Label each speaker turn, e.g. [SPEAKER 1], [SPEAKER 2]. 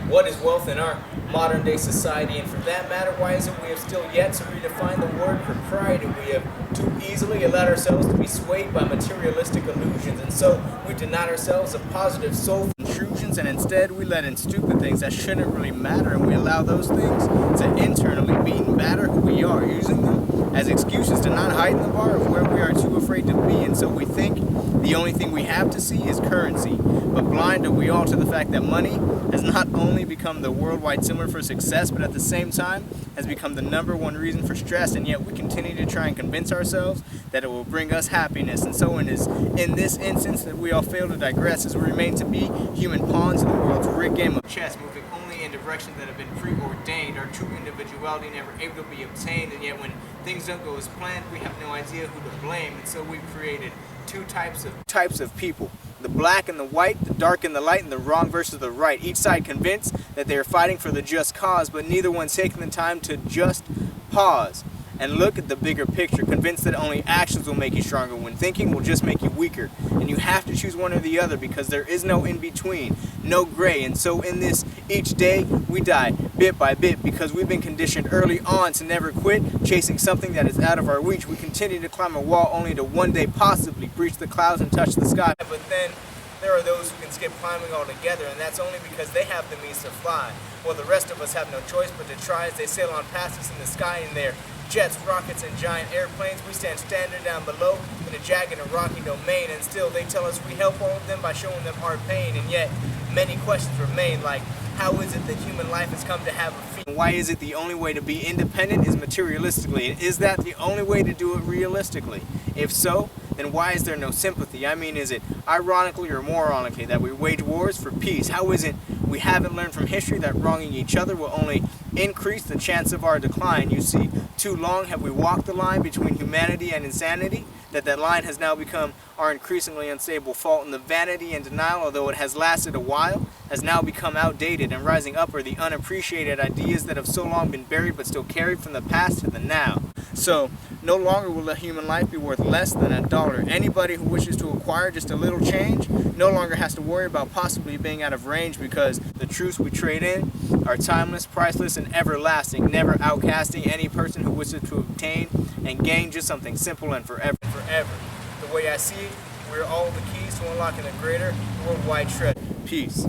[SPEAKER 1] What is wealth in our modern day society? And for that matter, why is it we have still yet to redefine the word propriety? We have too easily allowed ourselves to be swayed by materialistic illusions, and so we denied ourselves of positive soulful intrusions, and instead we let in stupid things that shouldn't really matter, and we allow those things to internally beat and batter who we are, using them as excuses to not heighten the bar of where we are too afraid to be. And so we think the only thing we have to see is currency, but blind are we all to the fact that money has not only become the worldwide symbol for success, but at the same time has become the #1 reason for stress, and yet we continue to try and convince ourselves that it will bring us happiness. And so it is in this instance that we all fail to digress, as we remain to be human pawns in the world's rigged game of chess, moving only in directions that have been preordained. Our true individuality never able to be obtained, and yet when things don't go as planned, we have no idea who to blame. And so we've created two types of people: the black and the white, the dark and the light, and the wrong versus the right. Each side convinced that they are fighting for the just cause, but neither one's taking the time to just pause and look at the bigger picture, convinced that only actions will make you stronger, when thinking will just make you weaker. And you have to choose one or the other, because there is no in between, no gray. And so in this, each day we die bit by bit, because we've been conditioned early on to never quit chasing something that is out of our reach. We continue to climb a wall only to one day possibly breach the clouds and touch the sky. But then there are those who can skip climbing altogether, and that's only because they have the means to fly. Well, the rest of us have no choice but to try, as they sail on past us in the sky in their jets, rockets, and giant airplanes. We stand standard down below in a jagged and rocky domain, and still they tell us we help all of them by showing them our pain. And yet many questions remain, like, how is it that human life has come to have a fee? Why is it the only way to be independent is materialistically? And is that the only way to do it realistically? If so, then why is there no sympathy? I mean, is it ironically or moronically that we wage wars for peace? How is it we haven't learned from history that wronging each other will only increase the chance of our decline? You see, too long have we walked the line between humanity and insanity, that line has now become our increasingly unstable fault, and the vanity and denial, although it has lasted a while, has now become outdated, and rising up are the unappreciated ideas that have so long been buried but still carried from the past to the now. So, no longer will a human life be worth less than $1. Anybody who wishes to acquire just a little change no longer has to worry about possibly being out of range, because the truths we trade in are timeless, priceless, and everlasting, never outcasting any person who wishes to obtain and gain just something simple and forever. The way I see it, we're all the keys to unlocking a greater worldwide treasure. Peace.